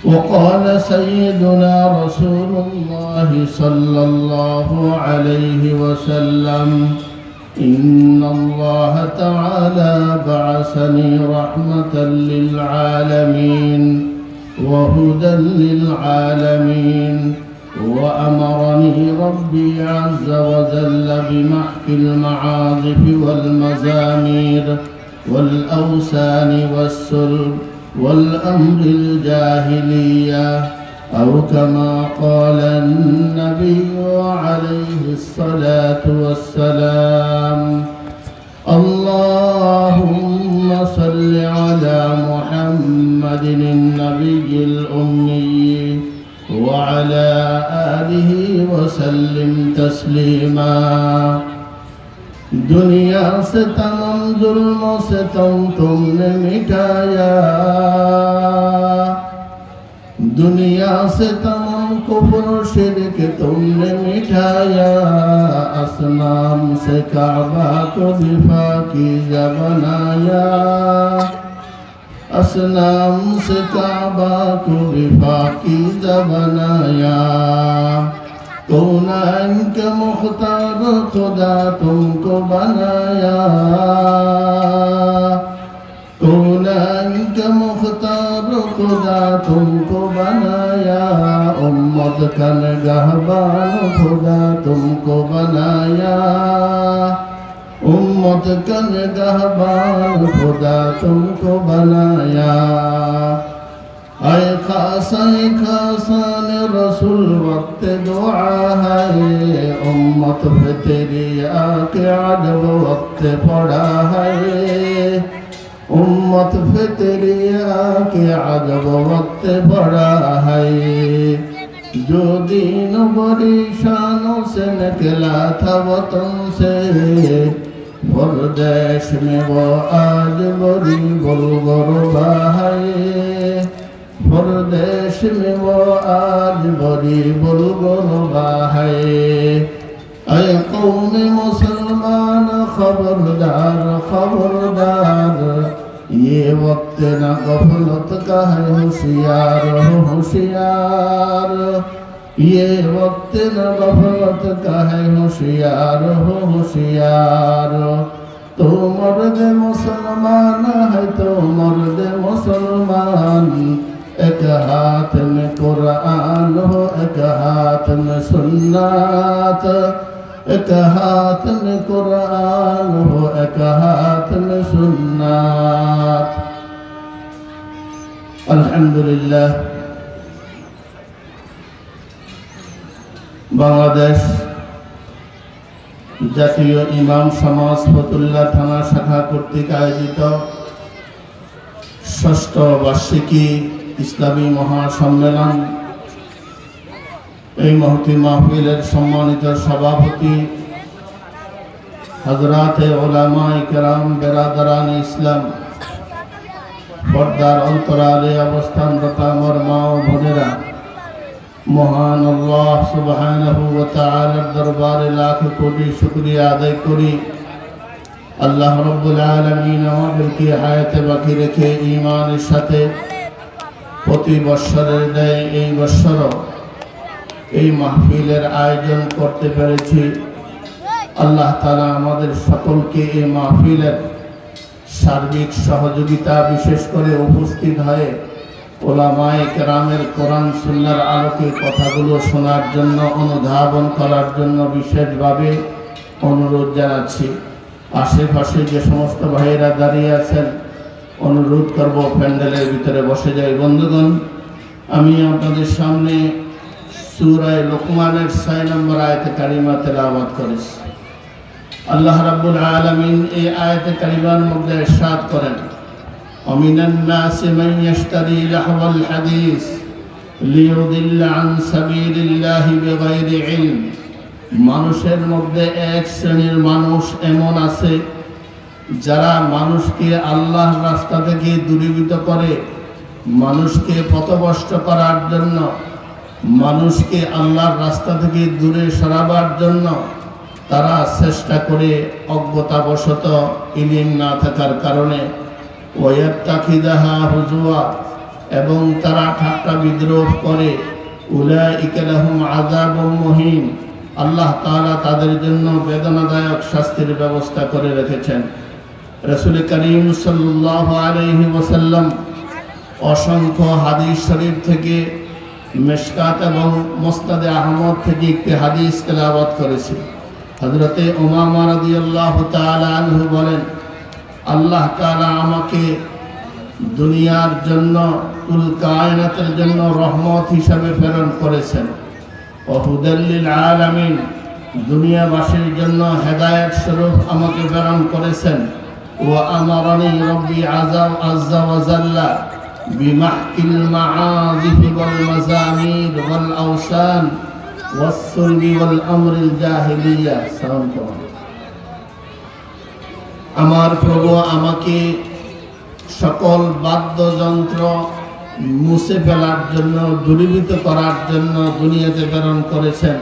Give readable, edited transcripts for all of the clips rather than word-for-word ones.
وقال سيدنا رسول الله صلى الله عليه وسلم: إن الله تعالى بعثني رحمة للعالمين وهدى للعالمين، وأمرني ربي عز وجل بمحك المعازف والمزامير والأوثان والسلب والأمر الجاهلية، أو كما قال النبي عليه الصلاة والسلام. اللهم صل على محمد النبي الأمي وعلى آله وسلم تسليما. दुनिया से तमाम जुल्मों से तुमने मिटाया, दुनिया से तमाम कुफ्र शिर्क तुमने मिटाया, असनाम से काबा को दिफा कीजा बनाया, असनाम से काबा को दिफा कीजा बनाया। कौनाइन के मुख्तार खुदा तुमको बनाया, कौनाइन के मुख्तार खुदा तुमको बनाया, उम्मत का निगहबान खुदा तुमको बनाया, उम्मत का निगहबान खुदा तुमको बनाया। ऐ खासान रसूल वक्त दुआ है, उम्मत पे तेरी आके अजब वक्त पड़ा है, उम्मत पे तेरी आके अजब वक्त पड़ा है। जो दीन बड़ी शानों से निकला था वतन से, परदेश में वो आज बड़ी गुलगुरबा है, परदेश में वो आज बड़ी बुलगुरबा है। ऐ कौम मुसलमान खबरदार खबरदार, ये वक्त न गफलत का है, होशियार हो होशियार, ये वक्त न गफलत का है, होशियार हो होशियार। तो मर्द मुसलमान है, तो मर्द मुसलमान, एक हाथ में कुरान हो, एक हाथ में सुन्नत, एक हाथ में कुरान हो, एक हाथ में सुन्नत। अल्हम्दुलिल्लाह, बांग्लादेश জাতীয় ইমাম সমাজ ফতুল্লাহ থানা শাখা কর্তৃক আয়োজিত ষষ্ঠ বার্ষিকী ইসলামী মহাসম্মেলন, এই মহতি মাহফিলের সম্মানিত সভাপতি হযরতে উলামায়ে কেরাম, বেরাদারানে ইসলাম, পর্দার অন্তরালে অবস্থানরত আমার মা ও বোনেরা, মহান আল্লাহ সুবহানাহু ওয়া তাআলার দরবারে লাখ কোটি শুকরিয়া আদায় করি। আল্লাহ রাব্বুল আলামিন আমাদেরকে হায়াতে বাকি রেখে ঈমানের সাথে প্রতি বৎসরের ন্যায় এই বৎসরও এই মাহফিলের আয়োজন করতে পেরেছি। আল্লাহ তাআলা আমাদের সকলকে এই মাহফিলের সার্বিক সহযোগিতা, বিশেষ করে উপস্থিত হয়ে উলামায়ে কেরামের কোরআন সুন্নাহর আলোকে কথাগুলো শোনার জন্য, অনুধাবন করার জন্য বিশেষভাবে অনুরোধ জানাচ্ছি। আশেপাশে যে সমস্ত ভাইয়েরা দাঁড়িয়ে আছেন, অনুরোধ করব প্যান্ডেলের ভিতরে বসে যাই। বন্ধুগণ, আমি আপনাদের সামনে সূরা লুকমানের 6 নম্বর আয়াতে কারিমা তেলাওয়াত করেছি। আল্লাহ রাব্বুল আলামিন এই আয়াতে কারিমার মধ্যে ইরশাদ করেন: ومن الناس من يشتري لهو الحديث ليضل عن سبيل الله بغير علم। মানুষের মধ্যে এক শ্রেণীর মানুষ এমন আছে যারা মানুষকে আল্লাহর রাস্তা থেকে দূরীভূত করে, মানুষকে পথভ্রষ্ট করার জন্য, মানুষকে আল্লাহর রাস্তা থেকে দূরে সরাবার জন্য তারা চেষ্টা করে অজ্ঞতাবশত ইলম না থাকার কারণে ওয়াত্তাখিদাহা হুজুয়া, এবং তারা ঠাট্টা বিদ্রোহ করে, উলাইকা লাহুম আযাবুম মুহিন, আল্লাহ তাআলা তাদের জন্য বেদনাদায়ক শাস্তির ব্যবস্থা করে রেখেছেন। রাসূল করিম সাল্লাল্লাহু আলাইহি ওয়াসাল্লাম অসংখ্য হাদিস শরীফ থেকে, মিশকাত এবং মুসনাদে আহমদ থেকে একটি হাদিস তেলাওয়াত করেছি। হযরতে উমামা রাদিয়াল্লাহু তাআলা আনহু বলেন, আল্লাহ তাআলা আমাকে দুনিয়ার জন্য, কুল কায়নাতের জন্য রহমত হিসাবে প্রেরণ করেছেন। ও হুদাল লিল আলামিন, দুনিয়াবাসীর জন্য হেদায়েত স্বরূপ আমাকে প্রেরণ করেছেন। ওয়া আমারানি রব্বি আযজা ওয়া জাল্লা বিমাহকিল মাআযিফ ওয়াল মাযামির ওয়াল আওসান ওয়াস সুলবি ওয়াল আমরিল জাহিলিয়া। আমার প্রভু আমাকে সকল বাদ্যযন্ত্র মুছে ফেলার জন্য, দূরীভূত করার জন্য দুনিয়াতে প্রেরণ করেছেন।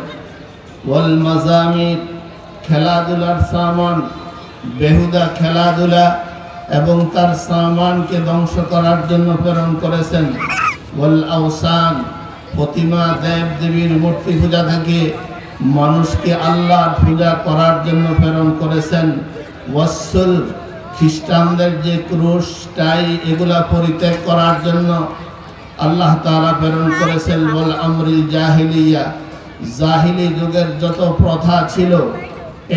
ওয়াল মাযামির, খেলাধুলার সামান, বেহুদা খেলাধুলা এবং তার সামানকে ধ্বংস করার জন্য প্রেরণ করেছেন। ওয়াল আওসান, প্রতিমা দেব দেবীর মূর্তি পূজা থেকে মানুষকে আল্লাহর পূজা করার জন্য প্রেরণ করেছেন। ওয়াসুল, খ্রিস্টানদের যে ক্রুশ টাই এগুলা পরিত্যাগ করার জন্য আল্লাহ তাআলা প্রেরণ করেছেন। ওয়াল আমরিল জাহিলিয়া, জাহিলি যুগের যত প্রথা ছিল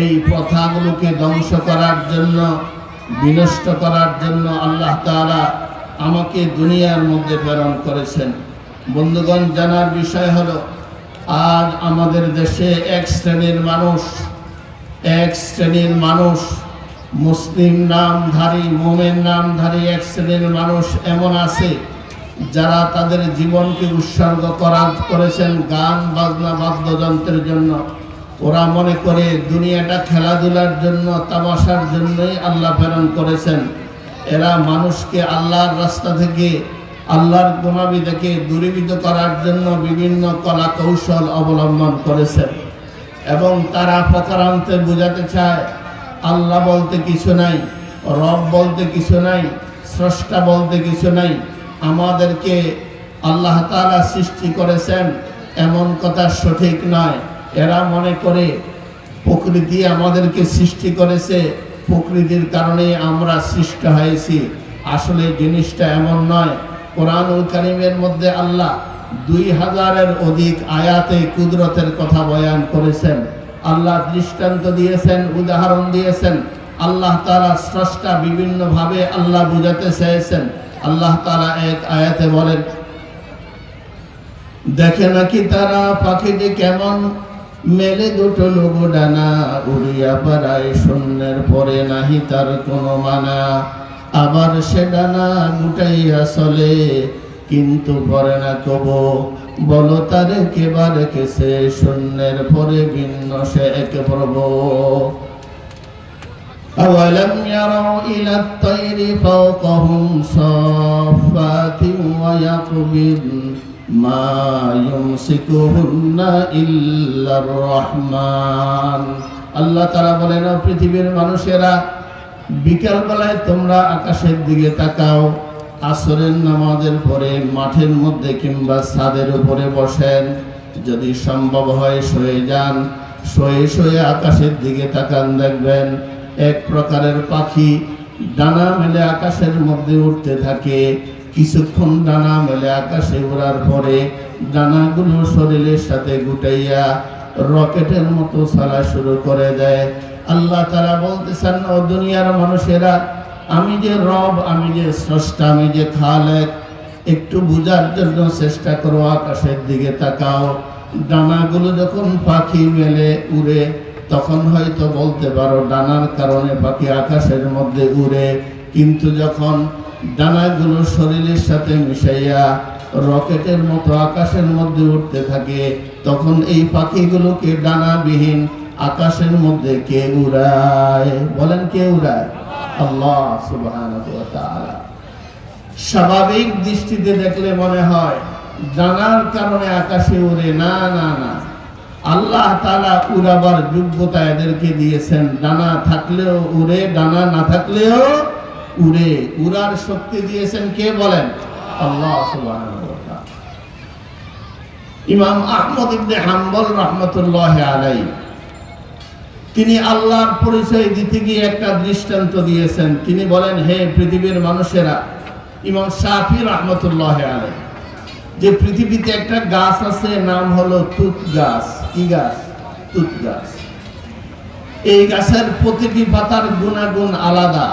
এই প্রথাগুলোকে ধ্বংস করার জন্য, বিনষ্ট করার জন্য আল্লাহ তাআলা আমাকে দুনিয়ার মধ্যে প্রেরণ করেছেন। বন্ধুগণ, জানার বিষয় হলো, আজ আমাদের দেশে এক শ্রেণীর মানুষ মুসলিম নামধারী, মুমিন নামধারী এক শ্রেণীর মানুষ এমন আছে যারা তাদের জীবনকে উৎসর্গ করেছেন গান বাজনা বাদ্যযন্ত্রের জন্য। ওরা মনে করে দুনিয়াটা খেলাধুলার জন্য, তামাশার জন্যই আল্লাহ প্রেরণ করেছেন। এরা মানুষকে আল্লাহর রাস্তা থেকে, আল্লাহর গুণাবি থেকে দূরীভূত করার জন্য বিভিন্ন কলা কৌশল অবলম্বন করেছেন এবং তারা প্রকারান্তে বোঝাতে চায় আল্লাহ বলতে কিছু নাই, রব বলতে কিছু নাই, স্রষ্টা বলতে কিছু নাই। আমাদেরকে আল্লাহ তাআলা সৃষ্টি করেছেন এমন কথা সঠিক নয়। এরা মনে করে প্রকৃতি আমাদেরকে সৃষ্টি করেছে, প্রকৃতির কারণে আমরা সৃষ্টি হয়েছি। আসলে জিনিসটা এমন নয়। কোরআনুল কারীমের মধ্যে আল্লাহ 2000-এর অধিক আয়াতে কুদরতের কথা বয়ান করেছেন। আল্লাহ দৃষ্টান্ত দিয়েছেন, উদাহরণ দিয়েছেন। আল্লাহ তাআলা স্রষ্টা, বিভিন্ন ভাবে আল্লাহ বুঝাতে চেয়েছেন। আল্লাহ তাআলা এক আয়াতে বলেন, দেখে নাকি তারা পাখিটি কেমন মেলে দুটো লোগো ডানা, উড়িয়া বেড়ায় শূন্যের পরে নাহি তার কোনো মানা। আবার সে ডানা গুটাইয়া চলে, কিন্তু পরে না কবো, বলো তারে কেবা রেখেছে শূন্যের পরে ভিন্ন সে এক প্রভু। أولم يروا إلى الطير فوقهم صافات ويقبضن ما يمسكهن إلا الرحمن। আল্লাহ তাআলা বলেন, পৃথিবীর মানুষেরা, বিকাল বেলায় তোমরা আকাশের দিকে তাকাও, আসরের নামাজের পরে মাঠের মধ্যে কিংবা ছাদের উপরে বসেন, যদি সম্ভব হয় শুয়ে যান, শুয়ে আকাশের দিকে তাকান, দেখবেন এক প্রকারের পাখি ডানা মেলে আকাশের মধ্যে উঠতে থাকে। কিছুক্ষণ ডানা মেলে আকাশে ওড়ার পরে ডানাগুলো শরীরের সাথে গুটাইয়া রকেটের মতো চলা শুরু করে দেয়। আল্লাহ তাআলা বলতেছেন, ও দুনিয়ার মানুষেরা, আমি যে রব, আমি যে স্রষ্টা, আমি যে খালেক, একটু বুঝার জন্য চেষ্টা করো, আকাশের দিকে তাকাও। ডানাগুলো যখন পাখি মেলে উড়ে, তখন হয়তো বলতে পারো ডানার কারণে পাখি আকাশের মধ্যে উড়ে, কিন্তু যখন ডানাগুলো শরীরের সাথে মিশাইয়া রকেটের মতো আকাশের মধ্যে উঠতে থাকে, তখন এই পাখিগুলোকে ডানাবিহীন আকাশের মধ্যে কে উড়ায়? বলেন, কে উড়ায়? আল্লাহ সুবহানাহু ওয়া তাআলা। স্বাভাবিক দৃষ্টিতে দেখলে মনে হয় ডানার কারণে আকাশে উড়ে। না না না, আল্লাহ তাআলা উড়াবার যোগ্যতা এদেরকে দিয়েছেন। ডানা থাকলেও উড়ে, ডানা না থাকলেও উড়ে। উড়ার শক্তি দিয়েছেন কে? বলেন, আল্লাহ সুবহানাহু ওয়া তাআলা। ইমাম আহমদ ইবনে হাম্বল রাহমাতুল্লাহি আলাইহি তিনি আল্লাহর পরিচয় দিতে গিয়ে একটা দৃষ্টান্ত দিয়েছেন। তিনি বলেন, হে পৃথিবীর মানুষেরা, ইমাম শাফি রাহমাতুল্লাহি আলাইহি, যে পৃথিবীতে একটা গাছ আছে, নাম হলো তুত গাছ। কি গাছ? তুত গাছ। এই গাছের প্রতিটি পাতার গুণাগুণ আলাদা।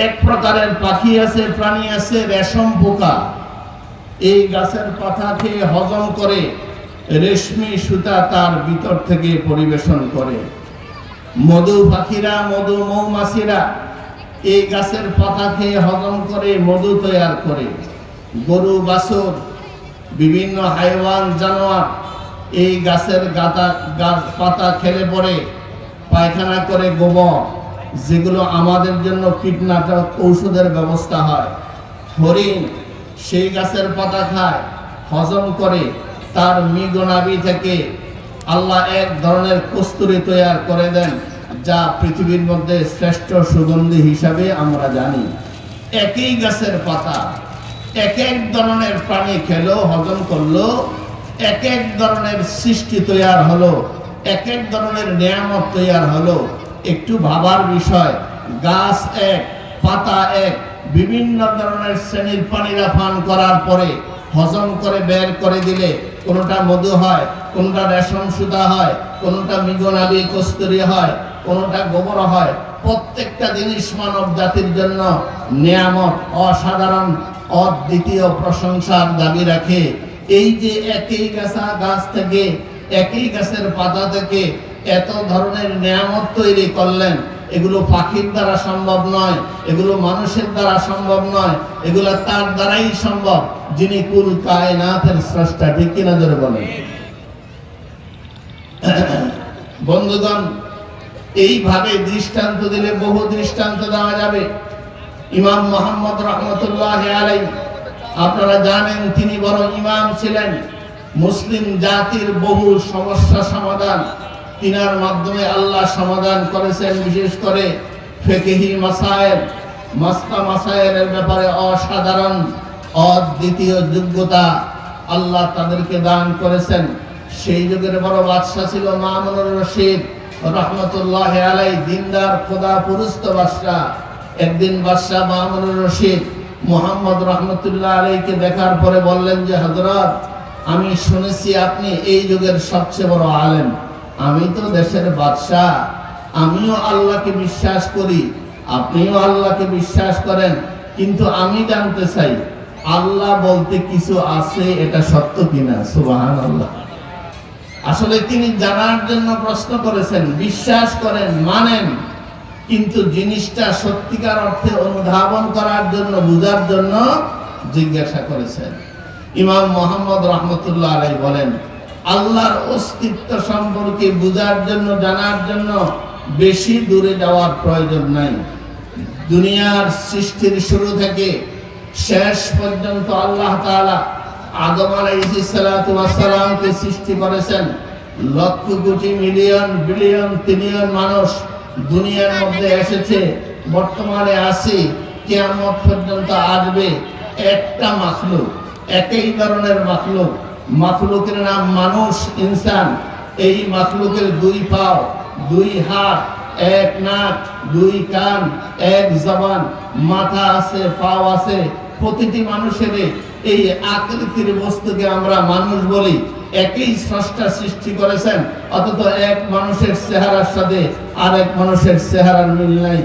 এক প্রকারের পাখি আছে, প্রাণী আছে, রেশম পোকা। এই গাছের পাতা খেয়ে হজম করে রেশমি সুতা তার ভিতর থেকে পরিবেশন করে। মধু পাখিরা, মধু মৌমাছিরা এই গাছের পাতা খেয়ে হজম করে মধু তৈরি করে। গরু, বাছুর, বিভিন্ন হাইওয়ান, জানোয়ার এই গাছের পাতা খেলে পরে পায়খানা করে গোবর, যেগুলো আমাদের জন্য কীটনাশক ঔষধের ব্যবস্থা হয়। হরিণ সেই গাছের পাতা খায়, হজম করে, তার মৃগনাভি থেকে আল্লাহ এক ধরনের কস্তুরী তৈরি করে দেন, যা পৃথিবীর মধ্যে শ্রেষ্ঠ সুগন্ধি হিসাবে আমরা জানি। একই গাছের পাতা এক এক ধরনের প্রাণী খেলো, হজম করলো, এক এক ধরনের সৃষ্টি তৈরি হলো, এক এক ধরনের নিয়ামত তৈরি হলো। একটু ভাবার বিষয়, গাছ এক, পাতা এক, বিভিন্ন ধরনের শ্রেণীর প্রাণীরা পান করার পরে হজম করে বের করে দিলে কোনটা মধু হয়, কোনটা রেশম সুতা হয়, কোনটা মৃগনাভি কস্তুরী হয়, কোনটা গোবর হয়। প্রত্যেকটা জিনিস মানব জাতির জন্য নিয়ামত, অসাধারণ, অদ্বিতীয় প্রশংসার দাবি রাখে। এই যে একই গাছ থেকে, একই গাছের পাতা থেকে এত ধরনের নিয়ামত তৈরি করলেন, এগুলো পাখির দ্বারা সম্ভব নয়, এগুলো মানুষের দ্বারা সম্ভব নয়, এগুলো তার দ্বারাই সম্ভব, যিনি কুল কায়নাতের স্রষ্টা। ঠিক কিনা জোরে বলেন। বন্ধুগণ, এইভাবে দৃষ্টান্ত দিলে বহু দৃষ্টান্ত দেওয়া যাবে। ইমাম মুহাম্মদ রাহমাতুল্লাহি আলাইহি, আপনারা জানেন তিনি বড় ইমাম ছিলেন। মুসলিম জাতির বহু সমস্যা সমাধান তিনার মাধ্যমে আল্লাহ সমাধান করেছেন। বিশেষ করে ফিকহি মাসায়েল, মাসায়েলের ব্যাপারে অসাধারণ, অদ্বিতীয় যোগ্যতা আল্লাহ তাদেরকে দান করেছেন। সেই যুগের বড় বাদশা ছিল মামুনুর রশিদ রাহমাতুল্লাহি আলাইহি, দিনদার, খোদাপুরস্ত বাদশা। একদিন বাদশা মামুনুর রশিদ মুহাম্মদ রাহমাতুল্লাহ আলাইহিকে দেখার পরে বললেন যে, হযরত, আমি শুনেছি আপনি এই যুগের সবচেয়ে বড় আলেম। আমি তো দেশের বাদশা, আমিও আল্লাহকে বিশ্বাস করি, আপনিও আল্লাহকে বিশ্বাস করেন, কিন্তু আমি জানতে চাই আল্লাহ বলতে কিছু আছে, এটা সত্য কিনা? সুবহানাল্লাহ। আসলে তিনি জানার জন্য প্রশ্ন করেছেন, বিশ্বাস করেন, মানেন, কিন্তু জিনিসটা সত্যিকার অর্থে অনুধাবন করার জন্য, বুঝার জন্য জিজ্ঞাসা করেছেন। ইমাম মুহাম্মদ রাহমাতুল্লাহ আলাইহি বলেন, আল্লাহর অস্তিত্ব সম্পর্কে বুঝার জন্য, জানার জন্য বেশি দূরে যাওয়ার প্রয়োজন নাই। দুনিয়ার সৃষ্টির শুরু থেকে শেষ পর্যন্ত আল্লাহ তাআলা আদম আলাইহিস সালাতু ওয়াস সালামকে সৃষ্টি করেছেন। Lakh crore, million, billion, trillion মানুষ দুনিয়ার মধ্যে এসেছে, বর্তমানে আছে, কিয়ামত পর্যন্ত আসবে। একটা মাখলুক, একই ধরনের মাখলুক, মাখলুকের নাম মানুষ, ইনসান। এই মাখলুকের দুই পাও, দুই হাত, এক নাক, দুই কান, এক জবান, মাথা আছে, পাও আছে। প্রতিটি মানুষের এই আকৃতির বস্তুকে আমরা মানুষ বলি। একই স্রষ্টা সৃষ্টি করেছেন, অথচ এক মানুষের চেহারার সাথে আরেক মানুষের চেহারার মিল নাই,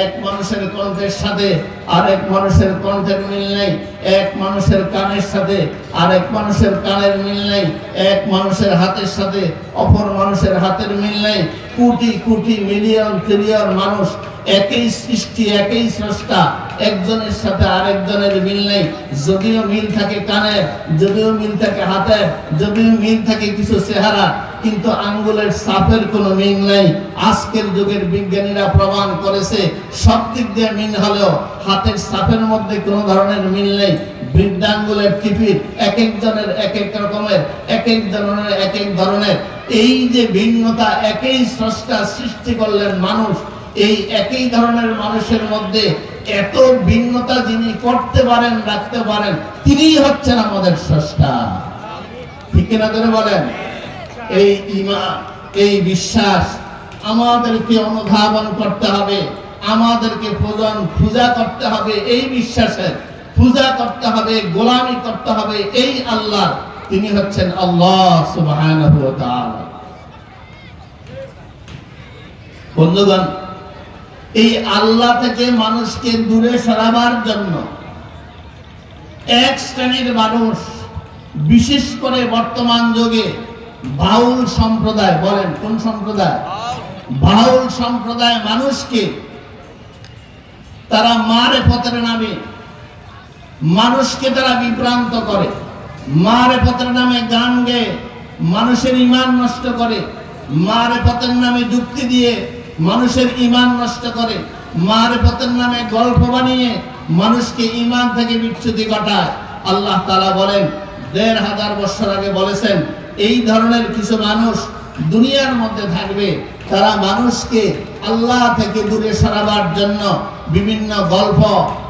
এক মানুষের কণ্ঠের সাথে আরেক মানুষের কণ্ঠের মিল নেই, এক মানুষের কানের সাথে আরেক মানুষের কানের মিল নেই, এক মানুষের হাতের সাথে অপর মানুষের হাতের মিল নেই। কোটি কোটি, মিলিয়ন, ট্রিলিয়ন মানুষ, একই সৃষ্টি, একই স্রষ্টা, একজনের সাথে আরেকজনের মিল নেই। যদিও মিল থাকে কানের, যদিও মিল থাকে হাতের, যদিও মিল থাকে কিছু চেহারা, কিন্তু আঙ্গুলের ছাপের কোনো মিল নেই। আজকের যুগের বিজ্ঞানীরা প্রমাণ করেছে সব দিক দিয়ে মিল হলেও হাতের ছাপের মধ্যে কোনো ধরনের মিল নেই। বৃদ্ধাঙ্গুলের টিপির এক একজনের এক এক রকমের, এক এক জনের এক এক ধরনের। এই যে ভিন্নতা, একই স্রষ্টা সৃষ্টি করলেন মানুষ, এই একই ধরনের মানুষের মধ্যে এত ভিন্নতা যিনি করতে পারেন, রাখতে পারেন, তিনিই হচ্ছেন আমাদের স্রষ্টা। ঠিক কিনা ধরে বলেন? এই ঈমান, এই বিশ্বাস আমাদেরকে অনুধাবন করতে হবে, আমাদেরকে পূজা করতে হবে এই বিশ্বাসের, পূজা করতে হবে, গোলামি করতে হবে এই আল্লাহ। তিনি হচ্ছেন আল্লাহ সুবহানাহু ওয়া তাআলা। বন্ধুগণ, এই আল্লাহ থেকে মানুষকে দূরে সরাবার জন্য এক শ্রেণীর মানুষ, বিশেষ করে বর্তমান যুগে বাউল সম্প্রদায়, বলেন কোন সম্প্রদায়? বাউল সম্প্রদায় মানুষকে তারা মারেফতের নামে মানুষকে তারা বিভ্রান্ত করে, মারেফতের নামে গান গেয়ে মানুষের ঈমান নষ্ট করে, মারেফতের নামে যুক্তি দিয়ে মানুষের ঈমান নষ্ট করে, মারেফতের নামে গল্প বানিয়ে মানুষকে ঈমান থেকে বিচ্যুতি ঘটায়। আল্লাহ তাআলা বলেন, ১৫০০ বছর আগে বলেছেন, এই ধরনের কিছু মানুষ দুনিয়ার মধ্যে থাকবে, তারা মানুষকে আল্লাহ থেকে দূরে সরাবার জন্য বিভিন্ন গল্প,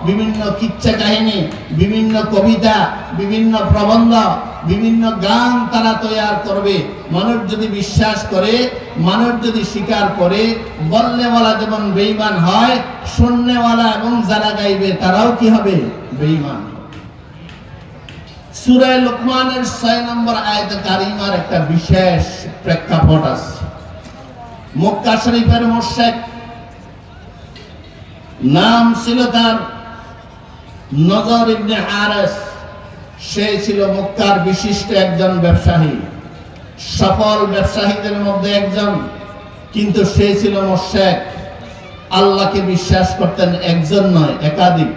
বিভিন্ন কিচ্ছা কাহিনী, বিভিন্ন কবিতা, বিভিন্ন প্রবন্ধ, বিভিন্ন গান তারা তৈরি করবে। মানুষ যদি বিশ্বাস করে, মানুষ যদি স্বীকার করে, বলনেওয়ালা যেমন বেঈমান হয়, শুননেওয়ালা এবং যারা গাইবে তারাও কি হবে? বেঈমান। সূরা লুকমানের ৬ নম্বর আয়াতে কারিমার একটা বিশেষ প্রেক্ষাপট আছে। মক্কা শরীফের মুশরিক, নাম ছিল তার নজর ইবনে হারিস। সে ছিল মক্কার বিশিষ্ট একজন ব্যবসায়ী, সফল ব্যবসায়ীদের মধ্যে একজন, কিন্তু সে ছিল মুশরিক। আল্লাহকে বিশ্বাস করতেন একজন নয়, একাধিক,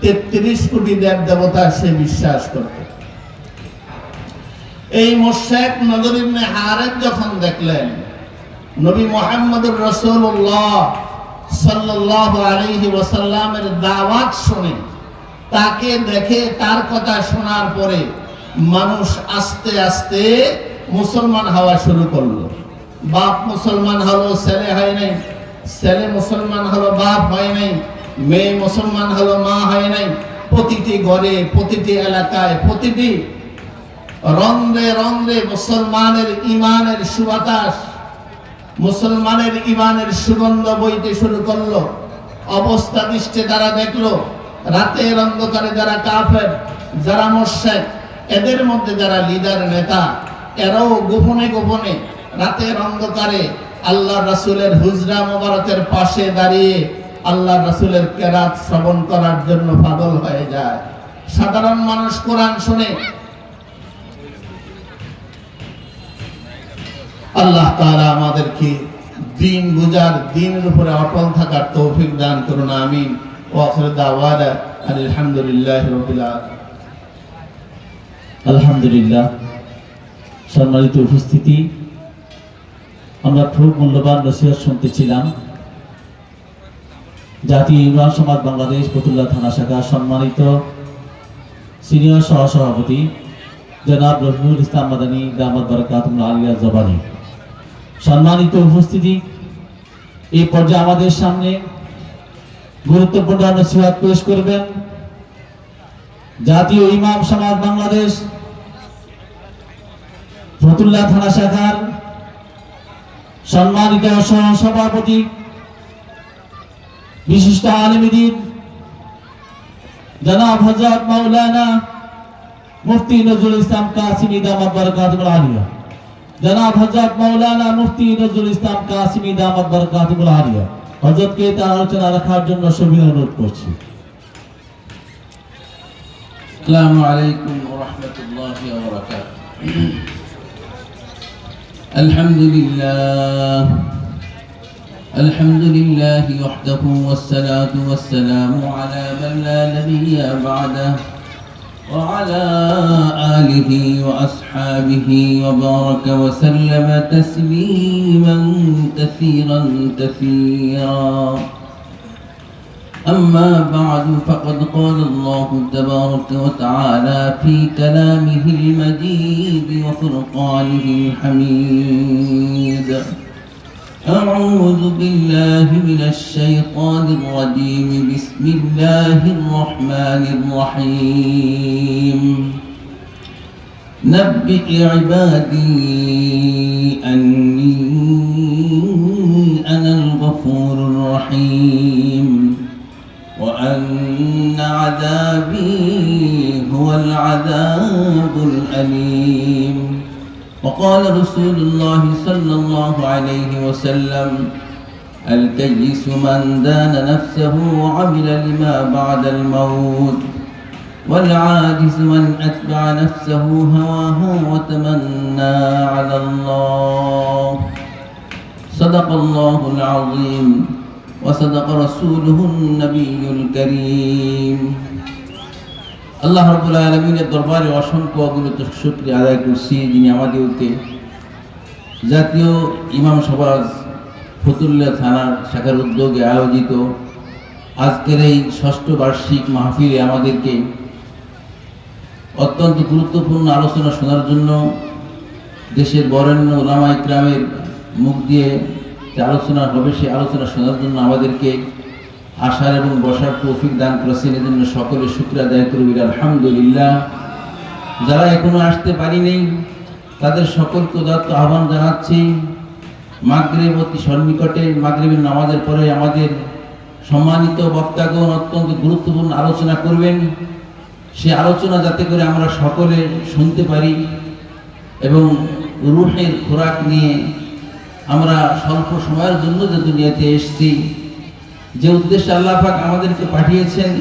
৩৩ কোটি দেব দেবতা সে বিশ্বাস করত। এই মুশরিক নজর ইবনে হারিস যখন দেখলেন নবী মুহাম্মদুর রাসূলুল্লাহ সাল্লাল্লাহু আলাইহি ওয়াসাল্লামের দাওয়াত শুনে, তাকে দেখে, তার কথা শোনার পরে মানুষ আস্তে আস্তে মুসলমান হওয়া শুরু করলো। বাপ মুসলমান হলো, ছেলে হয় নাই, ছেলে মুসলমান হলো, বাপ হয় নাই, মেয়ে মুসলমান হলো, মা হয় নাই। প্রতিটি ঘরে, প্রতিটি এলাকায়, প্রতিটি রন্ধ্রে রন্ধ্রে মুসলমানের ঈমানের সুবাতাস, মুসলমানের ঈমানের সুগন্ধ বইতে শুরু করলো। অবস্থা দৃষ্টে তারা দেখলো, রাতের অন্ধকারে যারা কাফের, যারা মুশরিক, এদের মধ্যে যারা লিডার, নেতা, এরাও গোপনে গোপনে রাতের অন্ধকারে আল্লাহর রাসূলের হুজরা মোবারকের পাশে দাঁড়িয়ে আল্লাহর রাসূলের কেরাত শ্রবণ করার জন্য পাগল হয়ে যায়। সাধারণ মানুষ কোরআন শুনে। আল্লাহ তাআলা আমাদেরকে দ্বীন বুঝার, দ্বীনের উপরে অটল থাকার তৌফিক দান করুন, আমিন। ওয়া আখিরু দাওয়ানা আলহামদুলিল্লাহি রাব্বিল আলামিন। আলহামদুলিল্লাহ। সম্মানিত উপস্থিতি, আমরা খুব মূল্যবান নসিহত শুনতেছিলাম। জাতীয় ইউনিয়ন সমাজ বাংলাদেশ ফতুল্লাহ থানা শাখা সম্মানিত সিনিয়র সহসভাপতি জনাব রফিকুল ইসলাম মাদানী দামাত বারাকাতুহুল আলিয়া জবানী। সম্মানিত উপস্থিতি, এই পর্যায়ে আমাদের সামনে গুরুত্বপূর্ণ নসিহত পেশ করবেন জাতীয় ইমাম সমাজ বাংলাদেশ ফতুল্লাহ থানা শাখার সম্মানিত সভাপতি, বিশিষ্ট আলেম দ্বীন জনাব হযরত মাওলানা মুফতি নজরুল ইসলাম কাসিমি দামাত বারাকাতুহুল আলিয়া। জনাব হযরত মাওলানা মুফতি নজরুল ইসলাম কাসিমি দামাত বারাকাতুহুল আলিয়া হযরতকে তার আলোচনা রাখার জন্য সবিনয় অনুরোধ করছি। আসসালামু আলাইকুম ওয়া রাহমাতুল্লাহি ওয়া বারাকাতুহু। আলহামদুলিল্লাহ, আলহামদুলিল্লাহি ওয়াহদাহু ওয়াসসালাতু ওয়াসসালামু আলা মান লা নাবিয়্যা বা'দাহু ওয়া আলা আলিহি ওয়া আসহাবিহি ওয়া বারাকা ওয়া সাল্লামা তাসলিমান কাসীরান কাসীরা। أما بعد فقد قال الله تبارك وتعالى في كلامه المجيد وفرقانه الحميد أعوذ بالله من الشيطان الرجيم بسم الله الرحمن الرحيم نبئ عبادي أني أنا الغفور الرحيم وأن عذابي هو العذاب الأليم وقال رسول الله صلى الله عليه وسلم الكيس من دان نفسه وعمل لما بعد الموت والعاجز من أتبع نفسه هواه وتمنى على الله صدق الله العظيم وصدق رسوله النبي الكريم আল্লাহ রাব্বুল আলামিনের দরবারে অসংখ্য অগণিত শুকরিয়া আদায় করছি যিনি আমাদেরকে জাতীয় ইমাম সমাজ ফতুল্লাহ থানার শাখার উদ্যোগে আয়োজিত আজকের এই ষষ্ঠ বার্ষিক মাহফিলে আমাদেরকে অত্যন্ত গুরুত্বপূর্ণ আলোচনা শোনার জন্য দেশের বরেণ্য উলামা ইকরামের মুখ দিয়ে যে আলোচনা হবে সেই আলোচনা শোনার জন্য আমাদেরকে আসার এবং বসার তৌফিক দান করেছেন এজন্য সকলে শুকরিয়া আদায় করি আলহামদুলিল্লাহ। যারা এখনো আসতে পারিনি তাদের সকলকে উদাত্ত আহ্বান জানাচ্ছি। মাগরিব অতি সন্নিকটে, মাগরিবের নামাজের পরে আমাদের সম্মানিত বক্তাগণ অত্যন্ত গুরুত্বপূর্ণ আলোচনা করবেন। সে আলোচনা যাতে করে আমরা সকলে শুনতে পারি এবং রূহের খোরাক নিয়ে আমরা স্বল্প সময়ের জন্য যে দুনিয়াতে এসেছি, যে উদ্দেশ্যে আল্লাহ পাক আমাদেরকে পাঠিয়েছেন,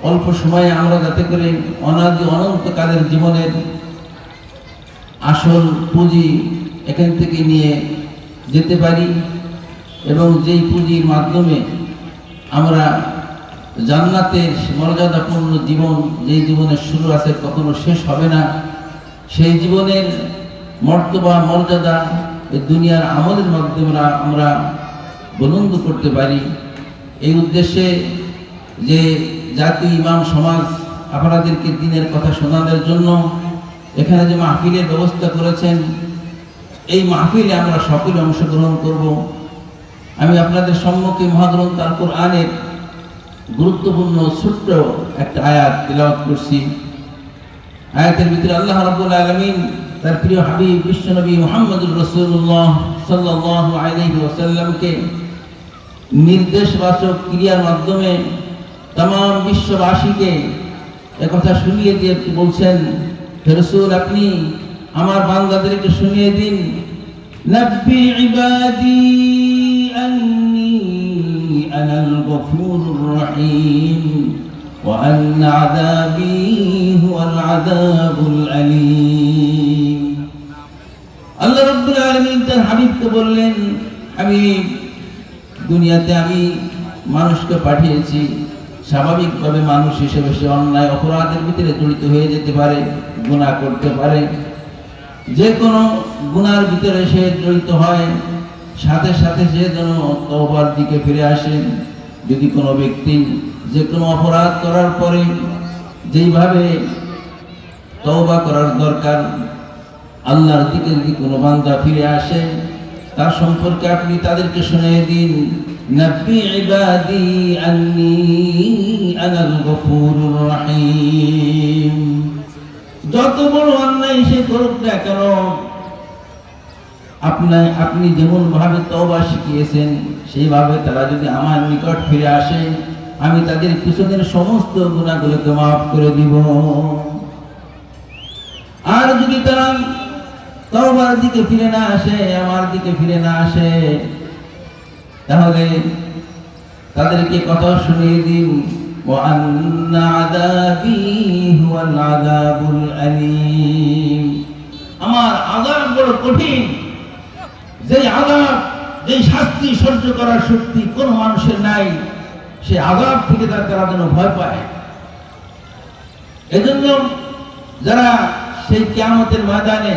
অল্প সময়ে আমরা যাতে করে অনাদি অনন্তকালের জীবনের আসল পুঁজি এখান থেকে নিয়ে যেতে পারি এবং যেই পুঁজির মাধ্যমে আমরা জান্নাতের মর্যাদাপূর্ণ জীবন, যেই জীবনের শুরু আছে কখনো শেষ হবে না, সেই জীবনের মর্তবা মর্যাদা এই দুনিয়ার আমলের মাধ্যমে আমরা বুলন্দ করতে পারি। এই উদ্দেশ্যে যে জাতীয় ইমাম সমাজ আপনাদেরকে দিনের কথা শোনানোর জন্য এখানে যে মাহফিলের ব্যবস্থা করেছেন, এই মাহফিলে আমরা সকলে অংশগ্রহণ করব। আমি আপনাদের সম্মুখে মহাগ্রন্থ আল কোরআনের গুরুত্বপূর্ণ ছোট্ট একটা আয়াত তিলাওয়াত করছি। আয়াতের ভিতরে আল্লাহ রাব্বুল আলামিন তার প্রিয় হাবিব বিশ্বনবী মুহাম্মদুর রাসূলুল্লাহ সাল্লাল্লাহু আলাইহি ওয়াসাল্লামকে নির্দেশবাচক ক্রিয়ার মাধ্যমে तमाम বিশ্ববাসীকে একথা শুনিয়ে দিয়ে বলছেন, হে রাসূল আপনি আমার বান্দাদেরকে শুনিয়ে দিন, নব্বি ইবাদি আন্নী আনাল গফুরুর রহিম ওয়া আন্না আযাবি হুয়াল আযাবুল আলীম। আল্লাহ রাব্বুল আলামিন তার হাবিবকে বললেন, হাবিব দুনিয়াতে আমি মানুষকে পাঠিয়েছি, স্বাভাবিকভাবে মানুষ হিসেবে সে অন্যায় অপরাধের ভিতরে জড়িত হয়ে যেতে পারে, গুনাহ করতে পারে। যে কোনো গুনার ভিতরে সে জড়িত হয়, সাথে সাথে সে যেন তওবার দিকে ফিরে আসে। যদি কোনো ব্যক্তি যে কোনো অপরাধ করার পরে যেইভাবে তওবা করার দরকার, আল্লাহর দিকে যদি কোনো বান্দা ফিরে আসে, তার সম্পর্কে আপনি তাদেরকে শুনিয়ে দিন, নব্বি ইবাদি আন্নী আনাল গফুরুর রহিম। যত বড় অন্যায় সে করুক না কেন, আপনি যেমন ভাবে তওবা শিখিয়েছেন সেইভাবে তারা যদি আমার নিকট ফিরে আসে, আমি তাদের পিছনের সমস্ত গুনাহগুলোকে মাফ করে দিব। আর যদি তারা তওবার দিকে ফিরে না আসে, আমার দিকে ফিরে না আসে, তাহলে তাদেরকে কথা শুনিয়ে দিন, ওয়া আন্না আযাবি হুয়াল আযাবুল আলীম। আমার আযাব বড় কঠিন, যেই আযাব, যেই শাস্তি সহ্য করার শক্তি কোন মানুষের নাই, সে আযাব থেকে তারা যেন ভয় পায়। এজন্য যারা সেই কিয়ামতের ময়দানে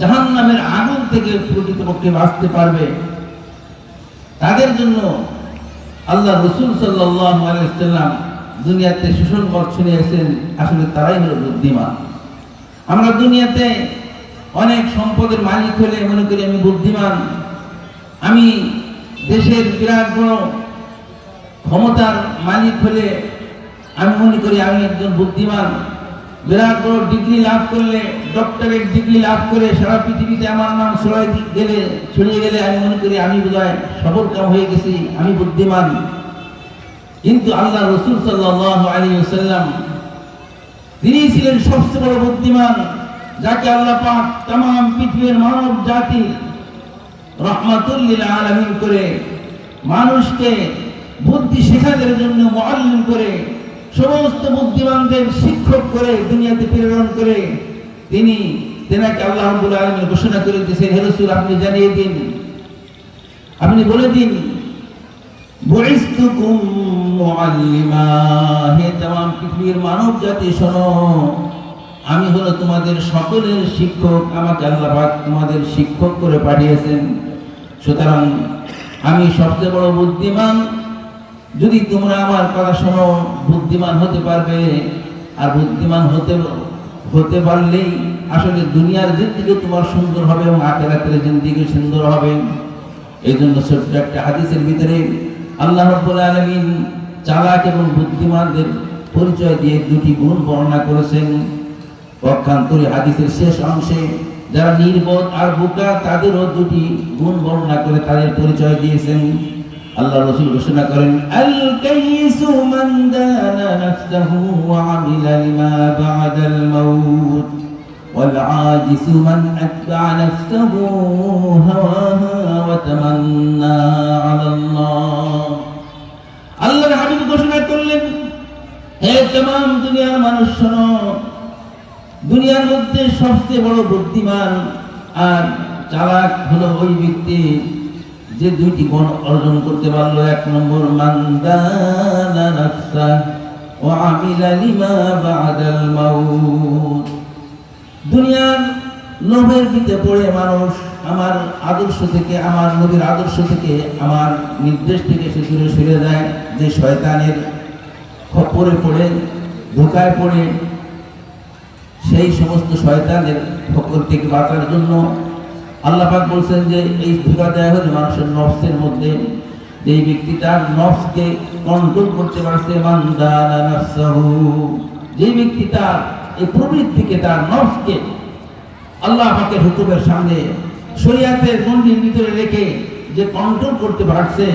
জাহান্নামের আগুন থেকে প্রকৃতপক্ষে বাঁচতে পারবে, তাদের জন্য আল্লাহ রাসূল সাল্লাল্লাহু আলাইহি ওয়াসাল্লাম দুনিয়াতে সুসংবাদ শুনিয়েছেন। আসলে তারাই হলো বুদ্ধিমান। আমরা দুনিয়াতে অনেক সম্পদের মালিক হলে মনে করি আমি বুদ্ধিমান, আমি দেশের বিরাট বড় ক্ষমতার মালিক হলে আমি মনে করি আমি একজন বুদ্ধিমান। বিরাট বড় ডিগ্রি লাভ করলে, ডক্টরেট ডিগ্রি লাভ করে সারা পৃথিবীতে আমার নাম ছড়িয়ে গেলে আমি মনে করি আমি বোধহয় সফল কাম হয়ে গেছি, আমি বুদ্ধিমান। কিন্তু আল্লাহ রাসূল সাল্লাল্লাহু আলাইহি ওয়াসাল্লাম তিনি ছিলেন সবচেয়ে বড় বুদ্ধিমান, যাকে আল্লাহ পাক तमाम পৃথিবীর মানব জাতির রাহমাতুল লিল আলামিন করে মানুষকে বুদ্ধি শেখানোর জন্য মুআল্লিম করে সমস্ত বুদ্ধিমানদের শিক্ষক করে দুনিয়াতে প্রেরণ করে তেনাকে আল্লাহ রাব্বুল আলামিন ঘোষণা করে দিয়েছেন, হে রাসূল আপনি জানিয়ে দিন, আপনি বলে দিন বুইসতুকুম মুআল্লিমা, হে तमाम পৃথিবীর মানব জাতি শোনো, আমি হলো তোমাদের সকলের শিক্ষক, আমাকে আল্লাহ পাক তোমাদের শিক্ষক করে পাঠিয়েছেন। সুতরাং আমি সবচেয়ে বড় বুদ্ধিমান। যদি তোমরা আমার কথা শোনো বুদ্ধিমান হতে পারবে। আর বুদ্ধিমান হতে পারলেই আসলে দুনিয়ার জিন্দেগি তোমার সুন্দর হবে এবং আখিরাতের জিন্দেগি সুন্দর হবে। এই জন্য ছোট্ট একটা হাদিসের ভিতরে আল্লাহ রাব্বুল আলামিন চালাক এবং বুদ্ধিমানদের পরিচয় দিয়ে দুটি গুণ বর্ণনা করেছেন। পক্ষান্তরে হাদিসের শেষ অংশে যারা নির্বোধ আর বোকা তাদেরও দুটি গুণ বর্ণনা করে তাদের পরিচয় দিয়েছেন। আল্লাহ রাসূল ঘোষণা করেন, আল কাইসু মান দানা নাফসাহু ওয়া আমিলা লিমা বা'দাল মাউত ওয়াল আজিসু মান আতবা'a নাফসাহু হাওয়াহা ওয়া তামান্না আলাল্লাহ। আল্লাহর হাবিব ঘোষণা করলেন, হে तमाम দুনিয়ার মানুষ শোনো, দুনিয়ার মধ্যে সবচেয়ে বড় বুদ্ধিমান আর চালাক হলো ওই ব্যক্তি যে দুইটি গুণ অর্জন করতে পারলো। এক নম্বর, মান দানা নাফসা ওয়া আমিলা লিমা বা'দাল মাউত। দুনিয়ার লোভের ভিতরে পড়ে মানুষ আমার আদর্শ থেকে, আমার নবীর আদর্শ থেকে, আমার নির্দেশ থেকে সে দূরে সরে যায়, যে শয়তানের খপ্পরে পড়ে ধোঁকায় পড়ে সেই সমস্ত শয়তানের খপ্পর থেকে বাঁচার জন্য আল্লাহ পাক বলছেন যে এই ধোঁকা দেওয়া হলে মানুষের নফসের মধ্যে যে ব্যক্তি তার নফসকে কন্ট্রোল করতে পারছে, মান দানা নাফসাহু, যে ব্যক্তি তার এই প্রবৃত্তিকে, তার নফসকে আল্লাহ পাকের হুকুমের সামনে শরীয়তের গণ্ডির ভিতরে রেখে যে কন্ট্রোল করতে পারছে,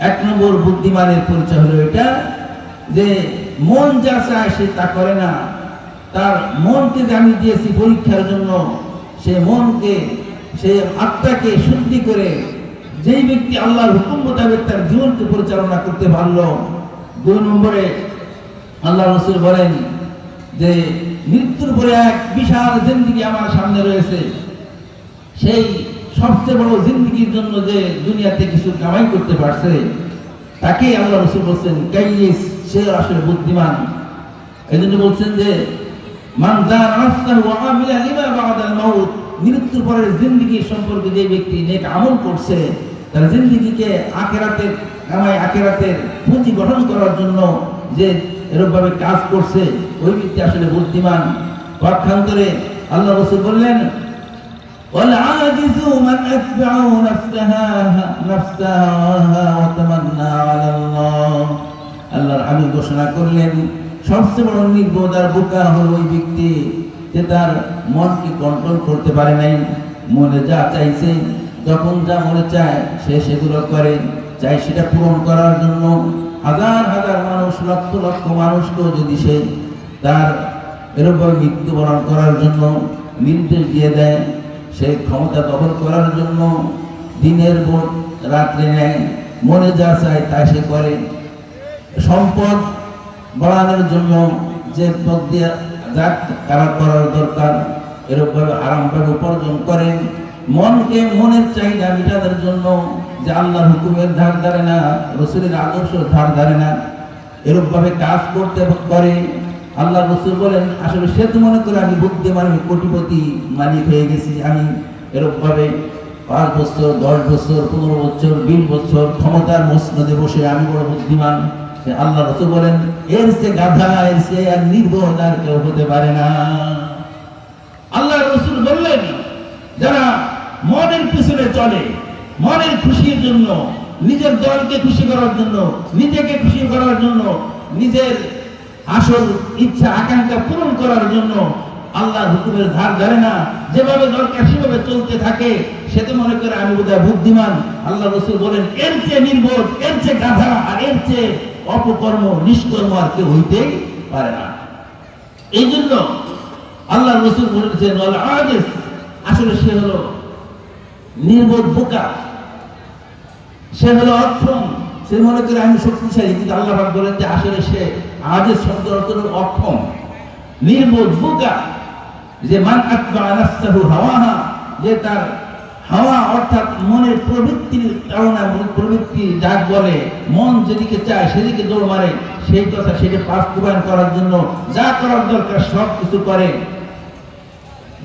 এক নম্বর বুদ্ধিমানের পরিচয় হলো এটা, যে মন যা চায় সে তা করে না। তার মনকে যে আমি দিয়েছি পরীক্ষার জন্য, সে মনকে, সে আত্মাকে শুদ্ধি করে যেই ব্যক্তি আল্লাহর হুকুম মোতাবেক তার জীবনকে পরিচালনা করতে পারলো। দুই নম্বরে আল্লাহ রাসূল বলেন যে মৃত্যুর পরে এক বিশাল জিন্দেগি আমার সামনে রয়েছে, সেই সবচেয়ে বড় জিন্দেগির জন্য যে দুনিয়াতে কিছু কামাই করতে পারছে তাকে আল্লাহ রাসূল বলছেন কাইয়িস, সে আসলে বুদ্ধিমান। এই জন্য বলছেন যে মান দানা নাফসাহু ওয়া আমিলা লিমা বা'দাল মাউত, মৃত্যুর পরের জিন্দেগি সম্পর্কে যে ব্যক্তি নেক আমল করছে, তার জিন্দেগিকে আখিরাতের কামাই, আখিরাতের পুঁজি গঠন করার জন্য যে এরকমভাবে কাজ করছে, ওই ব্যক্তি আসলে বুদ্ধিমান। পক্ষান্তরে আল্লাহ রাসূল বললেন, ওয়াল আজিজু মান আতবা'া নাফসাহা ওয়া তামান্না আলাল্লাহ। আল্লাহর হাবিব ঘোষণা করলেন, সবচেয়ে বড় নির্বোধ আর বোকা হলো ওই ব্যক্তি যে তার মনকে কন্ট্রোল করতে পারে নাই। মনে যা চাইছে, যখন যা মনে চায় সে সেগুলো করে, চাই সেটা পূরণ করার জন্য হাজার হাজার মানুষ, লক্ষ লক্ষ মানুষকেও যদি সে তার এরকম মৃত্যুবরণ করার জন্য নির্দেশ দিয়ে দেয়, সে ক্ষমতা দখল করার জন্য দিনের ভোট রাত্রে নেয়, মনে যা চায় তাই সে করে। সম্পদ বাড়ানোর জন্য যে পদ দিয়ে যা করার দরকার এরকমভাবে আরামভাবে উপার্জন করেন। মনকে, মনের চাহিদা মেটানোর জন্য যে আল্লাহর হুকুমের ধার ধারে না, রাসূলের আদর্শ ধার ধারে না, এরকমভাবে কাজ করতে করে। আল্লাহ রাসূল বলেন, আসলে সে তো মনে করে আমি বুদ্ধিমান, আমি কোটিপতি মালিক হয়ে গেছি, আমি এরকমভাবে 5 বছর 10 বছর 15 বছর 20 বছর ক্ষমতার মসনদে বসে আমি বড় বুদ্ধিমান। আল্লাহ রাসূল বলেন, এর চেয়ে গাধা, এর চেয়ে আর নির্বোধ আর কেউ হতে পারে না। আল্লাহ রাসূল বললেন, যারা মনের পিছনে চলে, মনের খুশির জন্য, নিজের দলকে খুশি করার জন্য, নিজেকে খুশি করার জন্য, নিজের আসল ইচ্ছা আকাঙ্ক্ষা পূরণ করার জন্য আল্লাহর হুকুমের ধার ধরে না, যেভাবে দরকার সেভাবে চলতে থাকে, সে তো মনে করে আমি বোধহয় বুদ্ধিমান। আল্লাহ রাসূল বলেন এর চেয়ে নির্বোধ, এর চেয়ে গাধা আর এর চেয়ে অপকর্ম নিষ্কর্ম আর কেউ হইতেই পারে না। এই জন্য আল্লাহ রাসূল বলেছেন ওয়াল আজিজ, আসলে সে হলো নির্বোধ, বোকা, সে হলো অক্ষম। সে মনে করে আমি শক্তিশালী, কিন্তু আল্লাহ পাক বলেন যে আসলে সে আজিজ শব্দের অর্থ হলো অক্ষম, নির্বোধ, বোকা। যে মান আতবা নাফসাহু হাওয়াহা, যে তার হাওয়া অর্থাৎ মনের প্রবৃত্তির কারণে, প্রবৃত্তি যাক বলে, মন যেদিকে চায় সেদিকে দৌড় মারে, সেই কথা সেটা বাস্তবায়ন করার জন্য যা করার দরকার সব কিছু করে।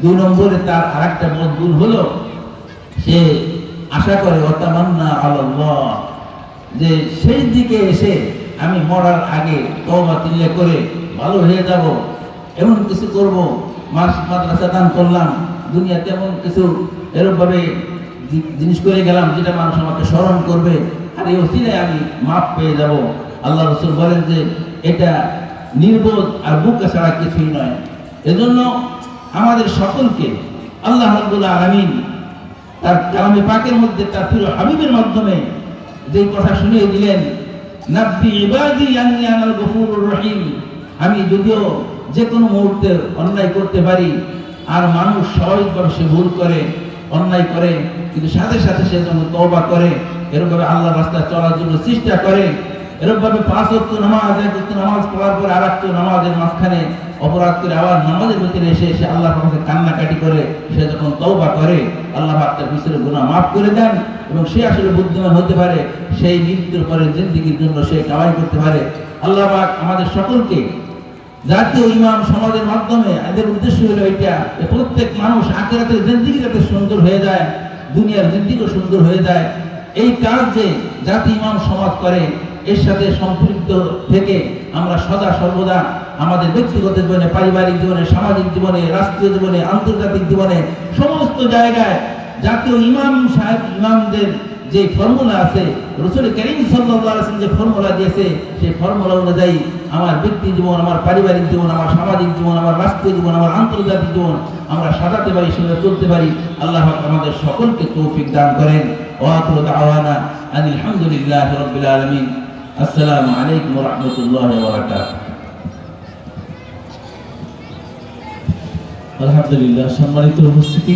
2 নম্বরে তার আরেকটা বদগুণ হলো সে আশা করে ওয়াতামান্না আলাল্লাহ, যে সেই দিকে এসে আমি মরার আগে তওবা তিল্লা করে ভালো হয়ে যাব, এমন কিছু করব, মাদ্রাসা দান করলাম, দুনিয়াতে এমন কিছু এরকমভাবে জিনিস করে গেলাম যেটা মানুষ আমাকে স্মরণ করবে, আর এই ওসিলায় আমি মাপ পেয়ে যাব। আল্লাহ রাসূল বলেন যে এটা নির্বোধ আর বোকা ছাড়া কিছুই নয়। এজন্য আমাদের সকলকে আল্লাহ রাব্বুল আলামিন তার কালামে পাকের মধ্যে তার প্রিয় হাবিবের মাধ্যমে যে কথা শুনিয়ে দিলেন, নাব্বি ইবাদি আন্নী আনাল গফুরুর রহিম। আমি যদিও যে কোনো মুহূর্তে অন্যায় করতে পারি, আর মানুষ স্বাভাবিকভাবে সে ভুল করে, অন্যায় করে, কিন্তু সাথে সাথে সে যেন তওবা করে, এরকমভাবে আল্লাহর রাস্তায় চলার জন্য চেষ্টা করে, এরকমভাবে 5 ওয়াক্ত নামাজ, 1 ওয়াক্ত নামাজ পড়ার পর আর একটা নামাজের মাঝখানে অপরাধ করে আবার নামাজের ভিতরে এসে সে আল্লাহর কাছে কান্নাকাটি করে, সে যখন তওবা করে আল্লাহ পাক তার পিছনে গুনাহ মাফ করে দেন, এবং সে আসলে বুদ্ধিমান হতে পারে, সেই মৃত্যুর পরে জিন্দেগির জন্য সে কামাই করতে পারে। আল্লাহ পাক আমাদের সকলকে জাতীয় ইমাম সমাজের মাধ্যমে, এদের উদ্দেশ্য হলো এটা, প্রত্যেক মানুষ আখিরাতের জিন্দেগি যাতে সুন্দর হয়ে যায়, দুনিয়ার জিন্দেগিও সুন্দর হয়ে যায়, এই কাজ যে জাতীয় ইমাম সমাজ করে, এর সাথে সম্পৃক্ত থেকে আমরা সদা সর্বদা আমাদের ব্যক্তিগত জীবনে, পারিবারিক জীবনে, সামাজিক জীবনে, রাষ্ট্রীয় জীবনে, আন্তর্জাতিক জীবনে, সমস্ত জায়গায় জাতীয় ইমাম সাহেব, ইমামদের যে ফর্মুলা আছে, রাসূল কারীম সাল্লাল্লাহু আলাইহি ওয়াসাল্লাম যে ফর্মুলা দিয়েছে, সেই ফর্মুলা অনুযায়ী আমার ব্যক্তি জীবন, আমার পারিবারিক জীবন, আমার সামাজিক জীবন, আমার রাষ্ট্রীয় জীবন, আমার আন্তর্জাতিক জীবন আমরা সাজাতে পারি, সেভাবে চলতে পারি। আল্লাহ পাক আমাদের সকলকে তৌফিক দান করেন। ওয়া আখিরু দাওয়ানা আনিল হামদুলিল্লাহি রাব্বিল আলামিন। আসসালামু আলাইকুম ওয়া রাহমাতুল্লাহি ওয়া বারাকাতুহু। আলহামদুলিল্লাহ। সম্মানিত উপস্থিতি,